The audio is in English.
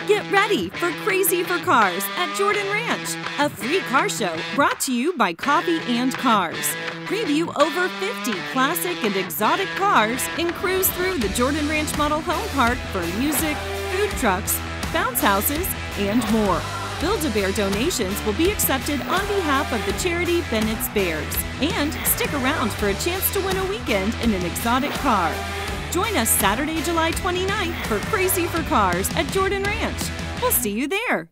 Get ready for Crazy for Cars at Jordan Ranch, a free car show brought to you by Coffee and Cars. Preview over 50 classic and exotic cars and cruise through the Jordan Ranch Model Home Park for music, food trucks, bounce houses, and more. Build-A-Bear donations will be accepted on behalf of the charity Bennett's Bears. And stick around for a chance to win a weekend in an exotic car. Join us Saturday, July 29th for Crazy for Cars at Jordan Ranch. We'll see you there.